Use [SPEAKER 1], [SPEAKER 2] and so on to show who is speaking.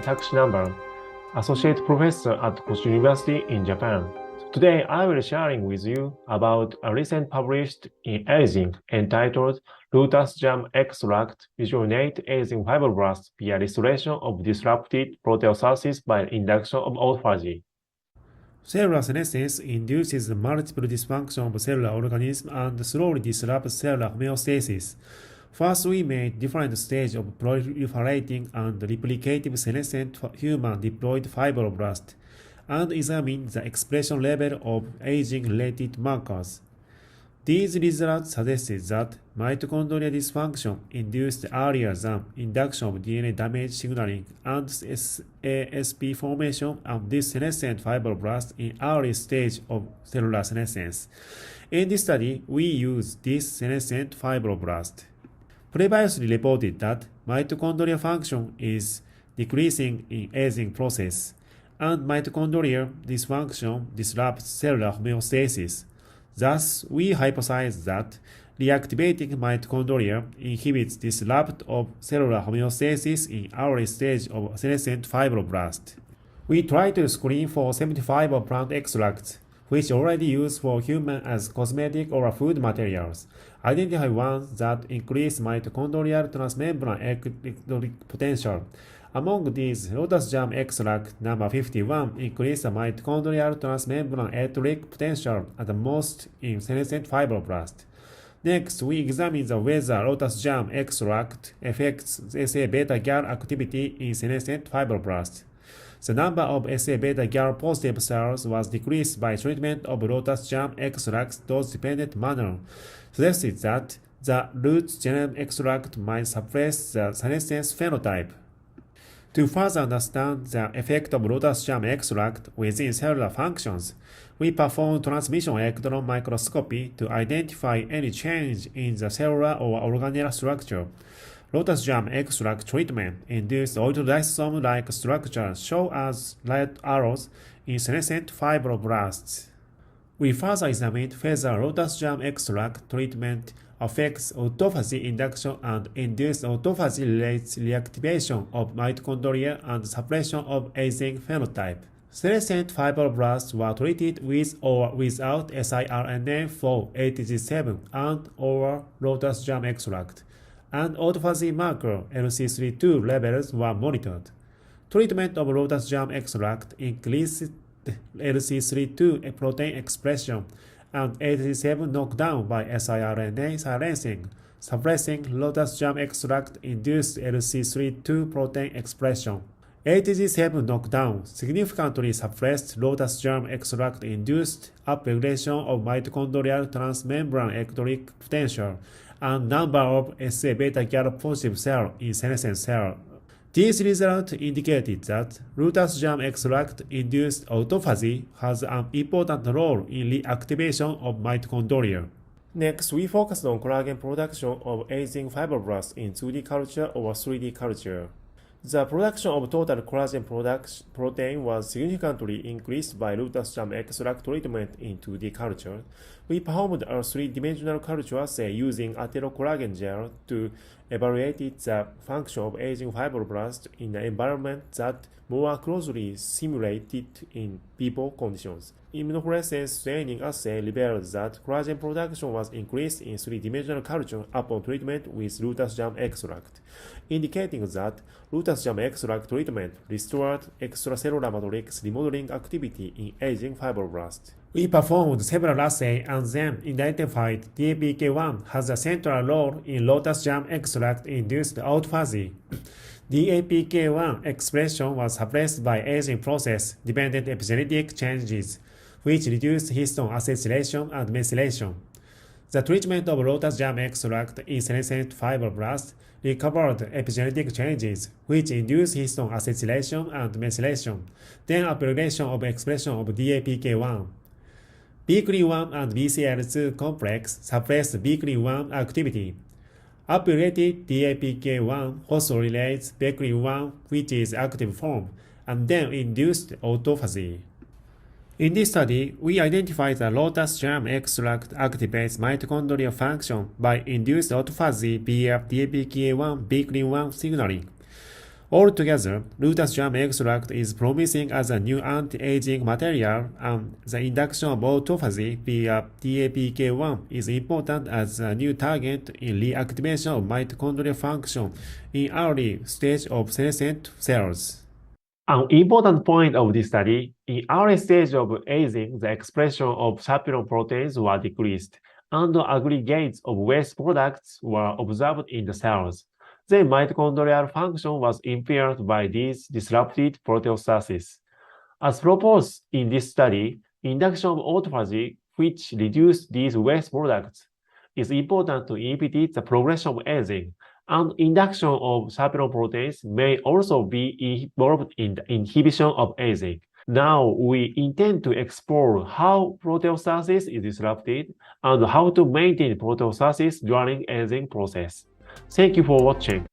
[SPEAKER 1] Takushi Namba, Associate Professor at Kochi University in Japan. Today, I will sharing with you about a recent published in Aging entitled Lotus Jam Extract Rejuvenate Aging Fibroblasts via Restoration of Disrupted Proteostasis by Induction of Autophagy.
[SPEAKER 2] Cellular senescence induces multiple dysfunction of cellular organisms and slowly disrupts cellular homeostasis. First, we made different stages of proliferating and replicative senescent human diploid fibroblasts and examined the expression level of aging-related markers. These results suggested that mitochondrial dysfunction induced earlier than induction of DNA damage signaling and ASP formation of these senescent fibroblasts in early stage of cellular senescence. In this study, we used this senescent fibroblast. Previously reported that mitochondrial function is decreasing in aging process, and mitochondrial dysfunction disrupts cellular homeostasis. Thus, we hypothesize that reactivating mitochondria inhibits disrupt of cellular homeostasis in early stage of senescent fibroblast. We try to screen for 75 of plant extracts, which already used for human as cosmetic or food materials. Identify ones that increase mitochondrial transmembrane electric potential. Among these, Lotus Jam extract number 51 increased the mitochondrial transmembrane electric potential at the most in senescent fibroblast. Next, we examine whether Lotus Jam extract affects SA beta gal activity in senescent fibroblast. The number of SA beta gal positive cells was decreased by treatment of Lotus Jam extract's dose-dependent manner, suggested that the root genome extract might suppress the senescence phenotype. To further understand the effect of Lotus Jam extract within cellular functions, we performed transmission electron microscopy to identify any change in the cellular or organelle structure. Lotus Jam extract treatment induced autolysosome-like structures shown as red arrows in senescent fibroblasts. We further examined whether Lotus Jam extract treatment affects autophagy induction and induced autophagy-related reactivation of mitochondria and suppression of aging phenotype. Senescent fibroblasts were treated with or without siRNA for ATG7 and or Lotus Jam extract, and autophagy marker LC32 levels were monitored. Treatment of Lotus Jam extract increased LC32 protein expression and ATG7 knockdown by siRNA silencing, suppressing Lotus Jam extract induced LC32 protein expression. ATG7 knockdown significantly suppressed Lotus Jam extract induced upregulation of mitochondrial transmembrane electric potential and number of SA beta gal positive cells in senescent cell. These results indicated that Lotus Jam extract induced autophagy has an important role in reactivation of mitochondria. Next, we focused on collagen production of aging fibroblasts in 2D culture or 3D culture. The production of total collagen protein was significantly increased by Lotus Jam extract treatment in 2D culture. We performed a 3-dimensional culture assay using atherocollagen gel to evaluate the function of aging fibroblasts in an environment that more closely simulated in vivo conditions. Immunofluorescence staining assay revealed that collagen production was increased in 3-dimensional culture upon treatment with Lotus Jam extract, indicating that Lotus Jam extract treatment restored extracellular matrix remodeling activity in aging fibroblasts. We performed several assays and then identified DAPK1 has a central role in Lotus Jam extract-induced autophagy. DAPK1 expression was suppressed by aging process-dependent epigenetic changes, which reduced histone acetylation and methylation. The treatment of Lotus Jam extract in senescent fibroblasts recovered epigenetic changes, which induced histone acetylation and methylation, then upregulation of expression of DAPK1. BCL1 and BCL2 complex suppressed BCL1 activity. Upregulated DAPK1 phosphorylates BCL1, which is active form, and then induced autophagy. In this study, we identified that Lotus Jam extract activates mitochondrial function by induced autophagy via DAPK1 BCL1 signaling. Altogether, Lotus jam extract is promising as a new anti-aging material, and the induction of autophagy via DAPK1 is important as a new target in reactivation of mitochondrial function in early stage of senescent cells.
[SPEAKER 1] An important point of this study, in early stage of aging, the expression of Sirtuin proteins were decreased, and aggregates of waste products were observed in the cells. Then mitochondrial function was impaired by these disrupted proteostasis. As proposed in this study, induction of autophagy, which reduced these waste products, is important to inhibit the progression of aging, and induction of Sirtuin proteins may also be involved in the inhibition of aging. Now we intend to explore how proteostasis is disrupted and how to maintain proteostasis during aging process. Thank you for watching.